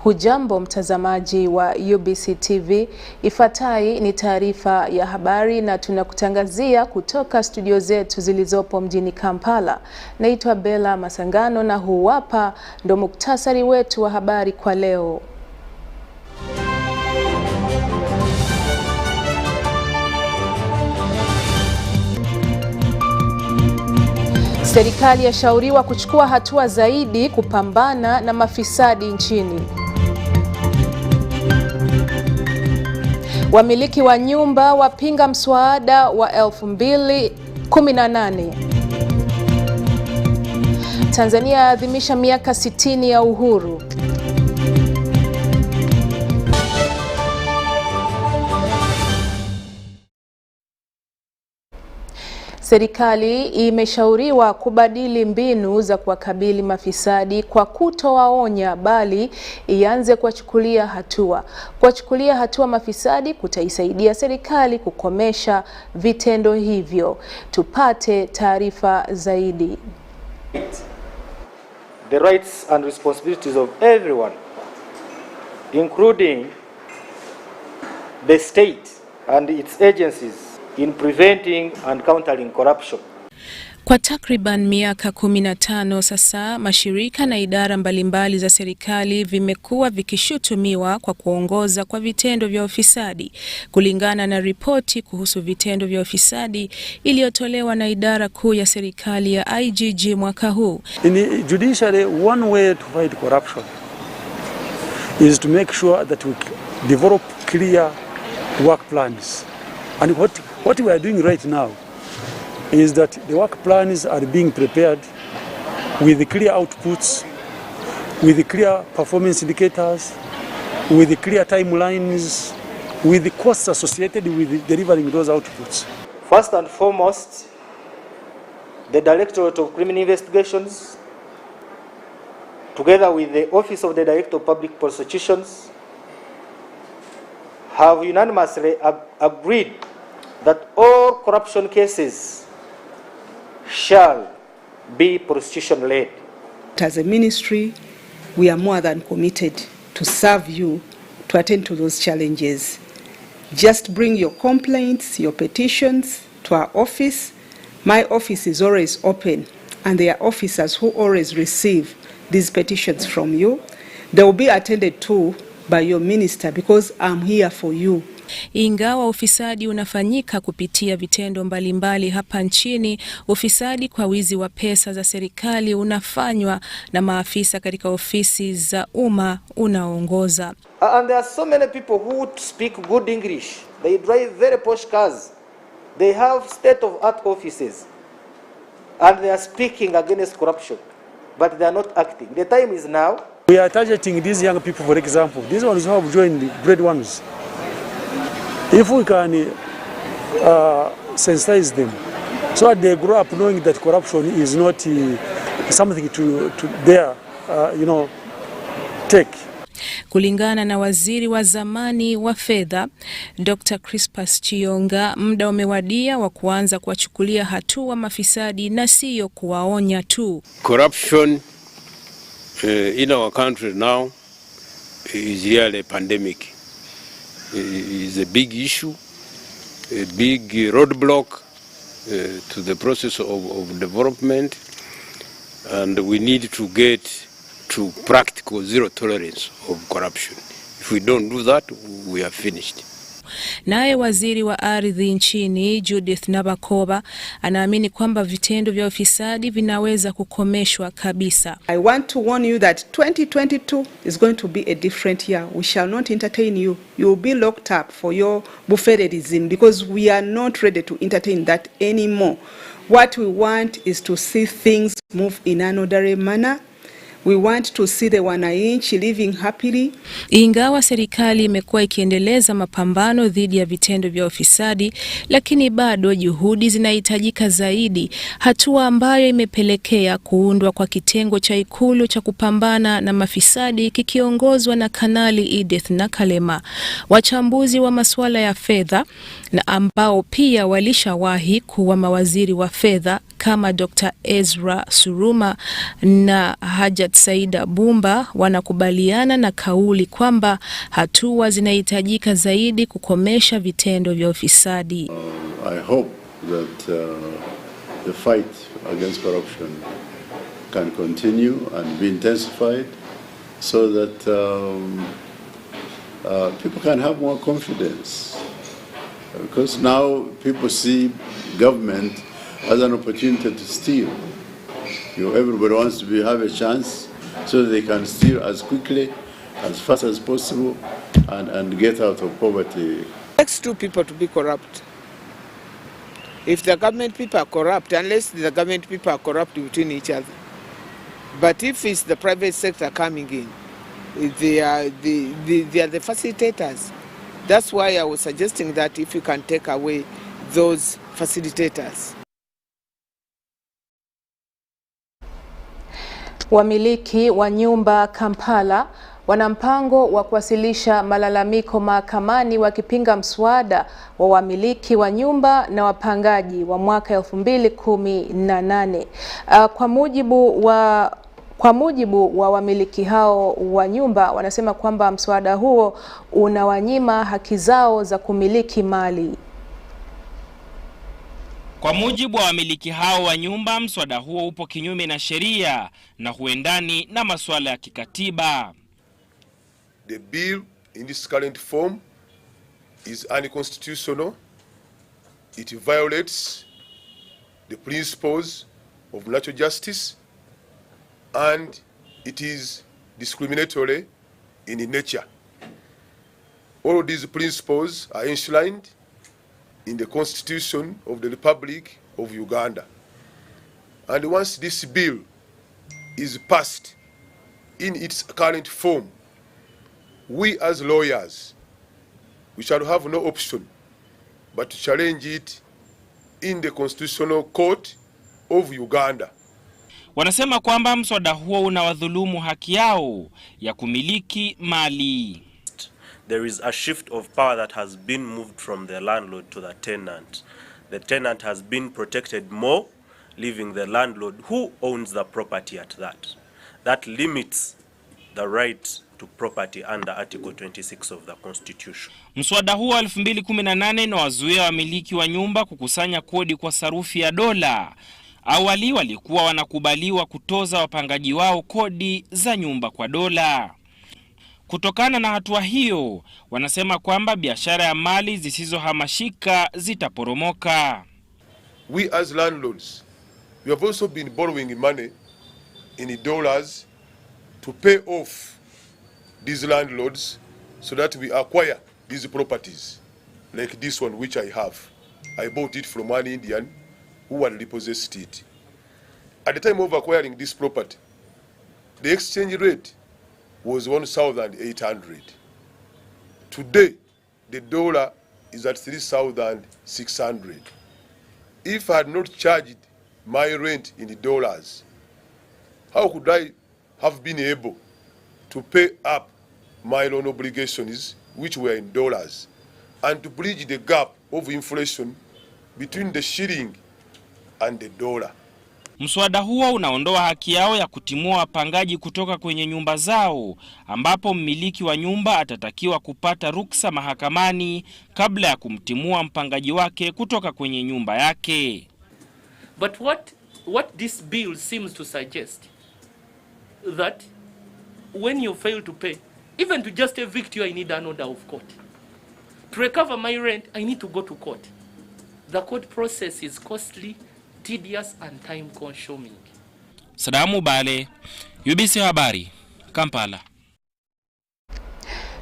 Hujambo mtazamaji wa UBC TV, ifuatayo ni taarifa ya habari na tunakutangazia kutoka studio zetu zilizopo mjini Kampala. Naitwa Bella Masangano na huu hapa ndo muktasari wetu wa habari kwa leo. Serikali yashauriwa kuchukua hatua zaidi kupambana na mafisadi nchini. Wamiliki wa nyumba wapinga mswada wa 2018. Tanzania yaadhimisha miaka 60 ya uhuru. Serikali imeshauriwa kubadili mbinu za kuwakabili mafisadi kwa kutowaonya bali ianze kuwachukulia hatua. Kuwachukulia hatua mafisadi kutaisaidia serikali kukomesha vitendo hivyo. Tupate taarifa zaidi. The rights and responsibilities of everyone, including the state and its agencies, in preventing and countering corruption. Kwa takriban miaka 15 sasa, mashirika na idara mbalimbali za serikali vimekuwa vikishutumiwa kwa kuongoza kwa vitendo vya ufisadi. Kulingana na ripoti kuhusu vitendo vya ufisadi iliyotolewa na idara kuu ya serikali ya IGG mwaka huu. In judiciary, one way to fight corruption is to make sure that we develop clear work plans. And what we are doing right now is that the work plans are being prepared with the clear outputs, with the clear performance indicators, with the clear timelines, with the costs associated with delivering those outputs. First and foremost, the Directorate of Criminal Investigations, together with the Office of the Director of Public Prosecutions, have unanimously agreed that all corruption cases shall be prosecution-led. As a ministry, we are more than committed to serve you, to attend to those challenges. Just bring your complaints, your petitions to our office. My office is always open, and there are officers who always receive these petitions from you. They will be attended to by your minister because I'm here for you. Ingawa ufisadi unafanyika kupitia vitendo mbalimbali hapa nchini, ufisadi kwa wizi wa pesa za serikali unafanywa na maafisa katika ofisi za umma unaongoza. And there are so many people who speak good English. They drive very posh cars. They have state-of-art offices. And they are speaking against corruption. But they are not acting. The time is now. We are targeting these young people, for example. These ones who have joined the grade ones. If we can sensitize them so that they grow up knowing that corruption is not something to their, take. Kulingana na waziri wa zamani wa fedha, Dr. Crispus Chionga, muda umewadia wa kuanza kuwachukulia hatua mafisadi na siyo kuwaonya tu. Corruption in our country now is really a pandemic. Is a big issue, a big roadblock to the process of development, and we need to get to practical zero tolerance of corruption. If we don't do that, we are finished. Naye waziri wa ardhi nchini Judith Nabakoba anaamini kwamba vitendo vya ufisadi vinaweza kukomeshwa kabisa. I want to warn you that 2022 is going to be a different year. We shall not entertain you. You will be locked up for your buffetism because we are not ready to entertain that anymore. What we want is to see things move in an orderly manner. We want to see the wananchi living happily. Ingawa serikali imekuwa ikiendeleza mapambano dhidi ya vitendo vya ufisadi, lakini bado juhudi zinahitajika zaidi, hatua ambayo imepelekea kuundwa kwa kitengo cha ikulu cha kupambana na mafisadi kikiongozwa na Kanali Edith Nakalema. Wachambuzi wa masuala ya fedha na ambao pia walishawahi kuwa mawaziri wa fedha kama Dr. Ezra Suruma na Hajat Saida Bumba wanakubaliana na kauli kwamba hatua zinahitajika zaidi kukomesha vitendo vya ufisadi. I hope that the fight against corruption can continue and be intensified so that people can have more confidence. Because now people see government as an opportunity to steal. Everybody wants to have a chance so that they can steal as quickly, as fast as possible, and get out of poverty. It takes two people to be corrupt. If the government people are corrupt, unless the government people are corrupt between each other. But if it's the private sector coming in, they are the facilitators. That's why I was suggesting that if you can take away those facilitators. Wamiliki wa nyumba Kampala wana mpango wa kuwasilisha malalamiko mahakamani wakipinga mswada wa wamiliki wa nyumba na wapangaji wa mwaka 2018. Kwa mujibu wa wamiliki hao wa nyumba, wanasema kwamba mswada huo unawanyima haki zao za kumiliki mali. Kwa mujibu wa wamiliki hao wa nyumba, mswada huo upo kinyume na sheria na huendani na masuala ya kikatiba. The bill in this current form is unconstitutional. It violates the principles of natural justice and it is discriminatory in nature. All of these principles are enshrined in the Constitution of the Republic of Uganda. And once this bill is passed in its current form, we as lawyers, we shall have no option but to challenge it in the Constitutional Court of Uganda. Wanasema kwamba mswada huo unawadhulumu haki yao ya kumiliki mali. There is a shift of power that has been moved from the landlord to the tenant. The tenant has been protected more, leaving the landlord who owns the property at that. That limits the right to property under Article 26 of the Constitution. Mswada huo 2018 na wazuia wamiliki wa nyumba kukusanya kodi kwa sarufi ya dola. Awali walikuwa wanakubaliwa kutoza wapangaji wao kodi za nyumba kwa dola. Kutokana na hatua hiyo, wanasema kwamba biashara ya mali zisizohamashika zitaporomoka. We as landlords, we have also been borrowing money in dollars to pay off these landlords so that we acquire these properties like this one which I have. I bought it from one Indian who had repossessed it. At the time of acquiring this property, the exchange rate was 1,800. Today, the dollar is at 3,600. If I had not charged my rent in the dollars, how could I have been able to pay up my loan obligations, which were in dollars, and to bridge the gap of inflation between the shilling and the dollar? Mswada huo unaondoa haki yao ya kutimua wapangaji kutoka kwenye nyumba zao, ambapo mmiliki wa nyumba atatakiwa kupata ruksa mahakamani kabla ya kumtimua mpangaji wake kutoka kwenye nyumba yake. But what this bill seems to suggest, that when you fail to pay, even to just evict you, I need an order of court. To recover my rent, I need to go to court. The court process is costly, tedious and time consuming. Sadamu Bale, UBC Habari, Kampala.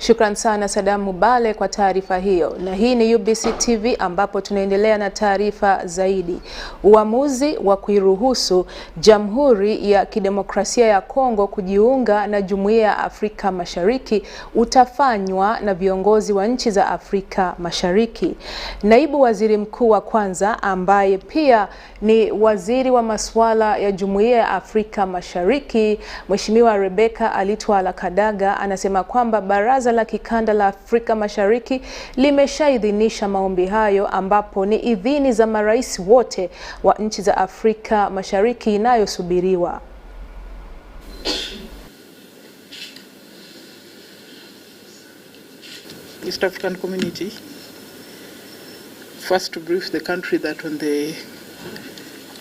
Shukran sana Sadamu Bale kwa taarifa hiyo. Na hii ni UBC TV ambapo tunaendelea na taarifa zaidi. Uamuzi wa kuiruhusu Jamhuri ya Kidemokrasia ya Kongo kujiunga na Jumuiya ya Afrika Mashariki utafanywa na viongozi wa nchi za Afrika Mashariki. Naibu Waziri Mkuu wa kwanza ambaye pia ni waziri wa masuala ya Jumuiya ya Afrika Mashariki, Mheshimiwa Rebecca Alitwala Kadaga, anasema kwamba Baraza la Kikanda la Afrika Mashariki limeshaidhinisha maombi hayo, ambapo ni idhini za marais wote wa nchi za Afrika Mashariki inayosubiriwa. East African Community, first to brief the country that on the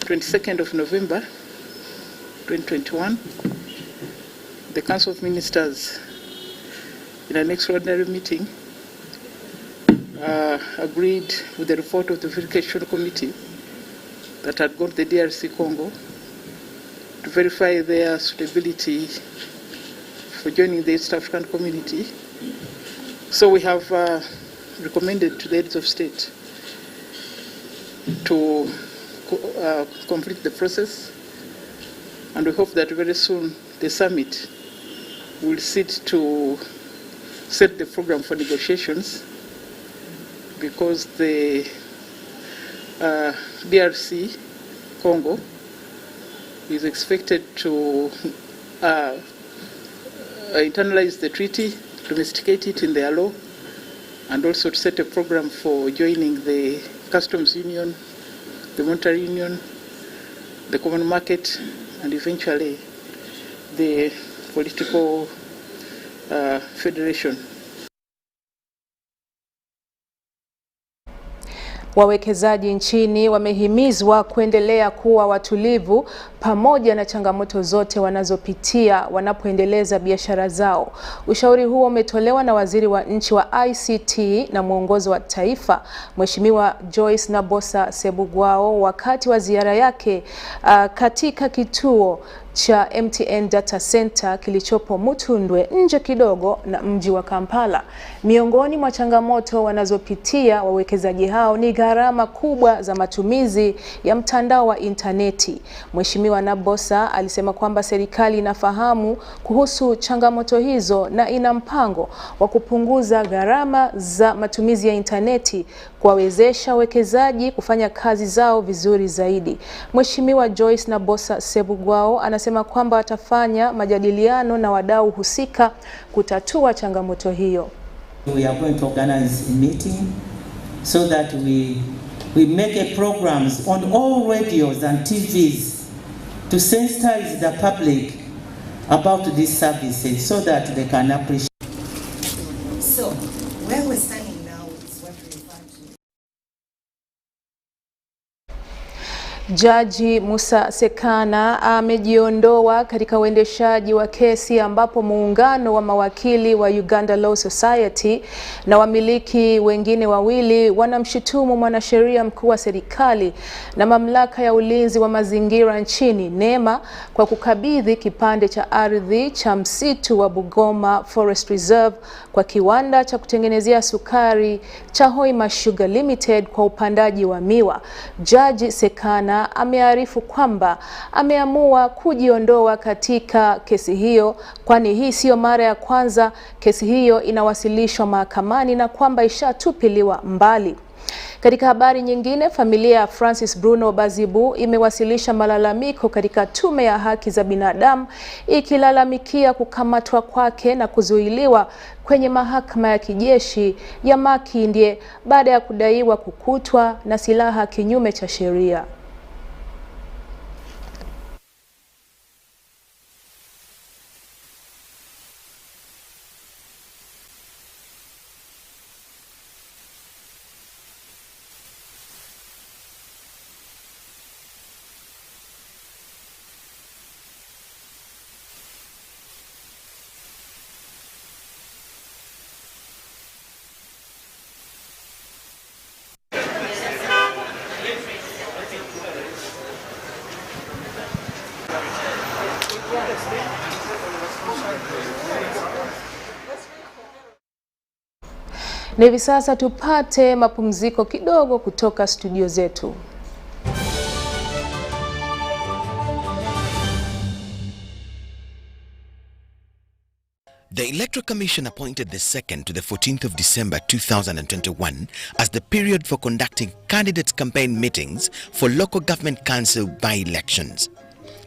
22nd of November 2021, the Council of Ministers, in an extraordinary meeting, agreed with the report of the Verification Committee that had gone to the DRC Congo to verify their suitability for joining the East African Community. So we have recommended to the heads of state to complete the process, and we hope that very soon the summit will sit to set the program for negotiations, because the DRC Congo is expected to internalize the treaty, domesticate it in their law, and also to set a program for joining the customs union, the monetary union, the common market, and eventually the political federation. Wawekezaji nchini wamehimizwa kuendelea kuwa watulivu pamoja na changamoto zote wanazopitia wanapoendeleza biashara zao. Ushauri huo umetolewa na Waziri wa Nchi wa ICT na Mwongozo wa Taifa, Mheshimiwa Joyce Nabosa Sebugwao, wakati wa ziara yake katika kituo cha MTN Data Center kilichopo Mutundwe, nje kidogo na mji wa Kampala. Miongoni mwa changamoto wanazopitia wawekezaji hao ni gharama kubwa za matumizi ya mtandao wa interneti. Mheshimiwa Nabosa alisema kwamba serikali inafahamu kuhusu changamoto hizo na ina mpango wa kupunguza gharama za matumizi ya interneti, kuwawezesha wawekezaji kufanya kazi zao vizuri zaidi. Mheshimiwa Joyce Nabosa Sebugwao anasema kwamba atafanya majadiliano na wadau husika kutatua changamoto hiyo. We are going to organize a meeting so that we make a programs on all radios and TVs to sensitize the public about these services so that they can appreciate. So, where we're standing now is what we refer to. Jaji Musa Sekana amejiondoa katika uendeshaji wa kesi ambapo muungano wa mawakili wa Uganda Law Society na wamiliki wengine wawili wanamshutumu mwanasheria mkuu wa serikali na mamlaka ya ulinzi wa mazingira nchini NEMA kwa kukabidhi kipande cha ardhi cha msitu wa Bugoma Forest Reserve kwa kiwanda cha kutengenezea sukari cha Hoima Sugar Limited kwa upandaji wa miwa. Jaji Sekana amearifu kwamba ameamua kujiondoa katika kesi hiyo, kwani hii sio mara ya kwanza kesi hiyo inawasilishwa mahakamani na kwamba ishatupiliwa mbali. Katika habari nyingine, familia ya Francis Bruno Bazibu imewasilisha malalamiko katika Tume ya Haki za Binadamu ikilalamikia kukamatwa kwake na kuzuiliwa kwenye mahakama ya kijeshi ya Makindye baada ya kudaiwa kukutwa na silaha kinyume cha sheria. Na hivi sasa tupate mapumziko kidogo kutoka studio zetu. The Electoral Commission appointed the 2nd to the 14th of December 2021 as the period for conducting candidates' campaign meetings for local government council by-elections.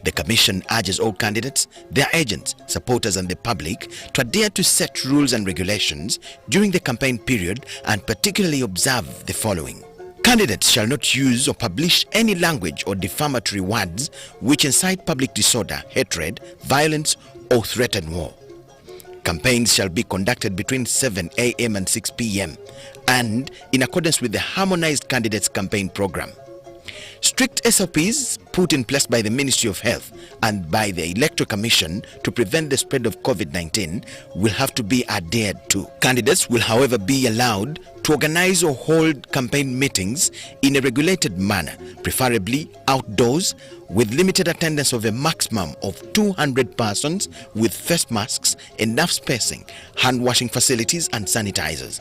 The Commission urges all candidates, their agents, supporters and the public to adhere to set rules and regulations during the campaign period and particularly observe the following. Candidates shall not use or publish any language or defamatory words which incite public disorder, hatred, violence or threaten war. Campaigns shall be conducted between 7 a.m. and 6 p.m. and in accordance with the harmonized candidates campaign program. Strict SOPs put in place by the Ministry of Health and by the Electoral Commission to prevent the spread of COVID-19 will have to be adhered to. Candidates will, however, be allowed to organize or hold campaign meetings in a regulated manner, preferably outdoors, with limited attendance of a maximum of 200 persons, with face masks, enough spacing, hand washing facilities and sanitizers.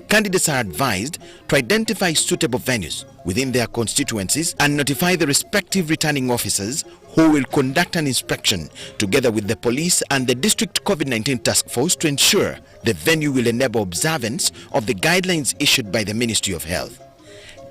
Candidates are advised to identify suitable venues within their constituencies and notify the respective returning officers, who will conduct an inspection together with the police and the district COVID-19 task force to ensure the venue will enable observance of the guidelines issued by the Ministry of Health.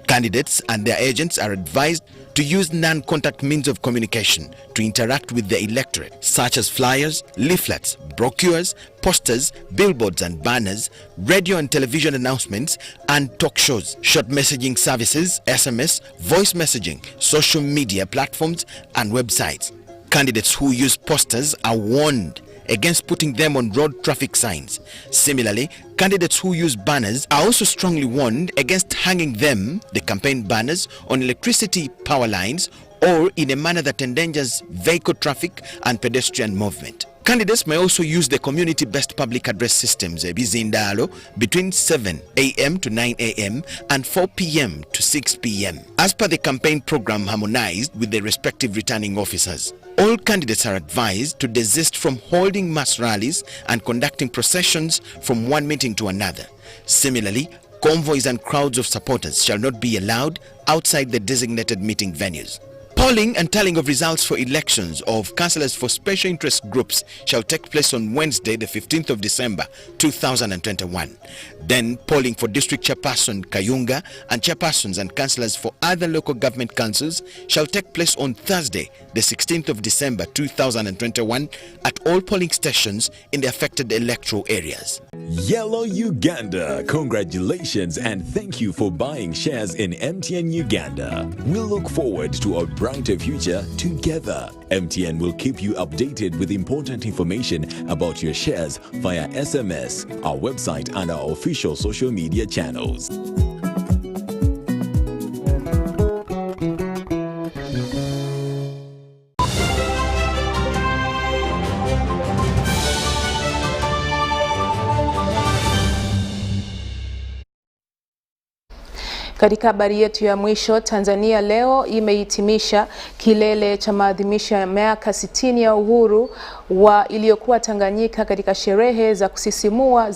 Candidates and their agents are advised to use non-contact means of communication to interact with the electorate, such as flyers, leaflets, brochures, posters, billboards and banners, radio and television announcements, and talk shows, short messaging services, SMS, voice messaging, social media platforms, and websites. Candidates who use posters are warned against putting them on road traffic signs. Similarly, candidates who use banners are also strongly warned against hanging them, the campaign banners, on electricity power lines or in a manner that endangers vehicle traffic and pedestrian movement. Candidates may also use the community-based public address systems Bizindalo between 7 a.m. to 9 a.m. and 4 p.m. to 6 p.m. as per the campaign program harmonized with the respective returning officers. All candidates are advised to desist from holding mass rallies and conducting processions from one meeting to another. Similarly, convoys and crowds of supporters shall not be allowed outside the designated meeting venues. Polling and tallying of results for elections of councillors for special interest groups shall take place on Wednesday, the 15th of December 2021. Then polling for district chairperson Kayunga and chairpersons and councillors for other local government councils shall take place on Thursday, the 16th of December 2021 at all polling stations in the affected electoral areas. Yellow Uganda, congratulations and thank you for buying shares in MTN Uganda. We look forward to a brighter future together. MTN will keep you updated with important information about your shares via SMS, our website and our official social media channels. Katika habari yetu ya mwisho, Tanzania leo imehitimisha kilele cha maadhimisho ya miaka 60 ya uhuru iliyokuwa Tanganyika katika sherehe za kusisimua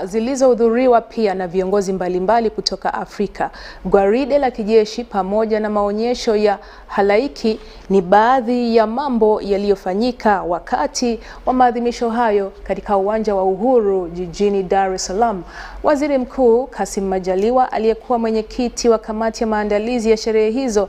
zilizohudhuriwa pia na viongozi mbalimbali kutoka Afrika. Gwaride la kijeshi pamoja na maonyesho ya halaiki ni baadhi ya mambo yaliyofanyika wakati wa maadhimisho hayo katika uwanja wa Uhuru jijini Dar es Salaam. Waziri Mkuu Kassim Majaliwa aliyekuwa mwenyekiti wa kamati ya maandalizi ya sherehe hizo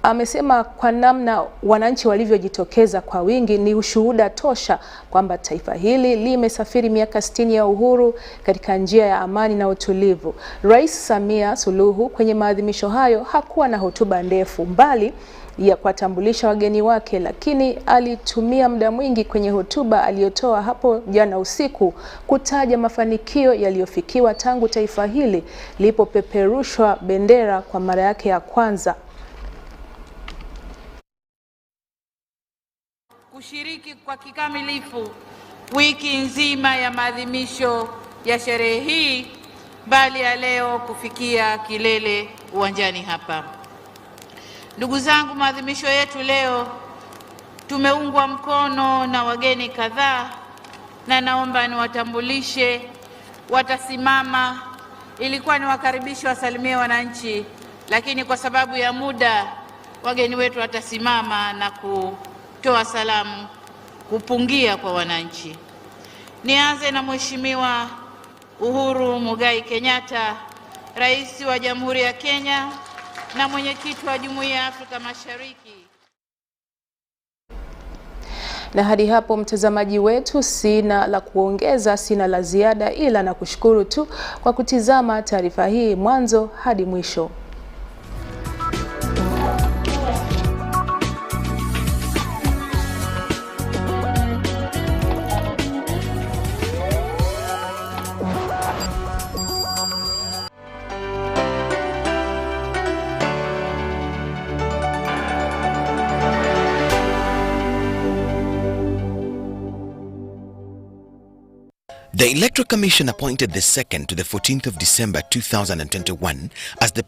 amesema kwa namna wananchi walivyojitokeza kwa wingi ni ushuhuda tosha kwamba taifa hili limesafiri miaka 60 ya uhuru katika njia ya amani na utulivu. Rais Samia Suluhu kwenye maadhimisho hayo hakuwa na hotuba ndefu mbali ya kuwatambulisha wageni wake, lakini alitumia muda mwingi kwenye hotuba aliyotoa hapo jana usiku kutaja mafanikio yaliyofikiwa tangu taifa hili lilipopeperushwa bendera kwa mara yake ya kwanza. Kushiriki kwa kikamilifu wiki nzima ya maadhimisho ya sherehe hii, bali ya leo kufikia kilele uwanjani hapa. Ndugu zangu, maadhimisho yetu leo tumeungwa mkono na wageni kadhaa, na naomba niwatambulishe. Watasimama, ilikuwa ni wakaribisho wasalimie wananchi, lakini kwa sababu ya muda wageni wetu watasimama na kutoa salamu, kupungia kwa wananchi. Nianze na Mheshimiwa Uhuru Muigai Kenyatta, Rais wa Jamhuri ya Kenya na mwenyekiti wa Jumuiya ya Afrika Mashariki. Na hadi hapo mtazamaji wetu, sina la kuongeza, sina la ziada, ila na kushukuru tu kwa kutizama taarifa hii mwanzo hadi mwisho. The Electoral Commission appointed the 2nd to the 14th of December 2021 as the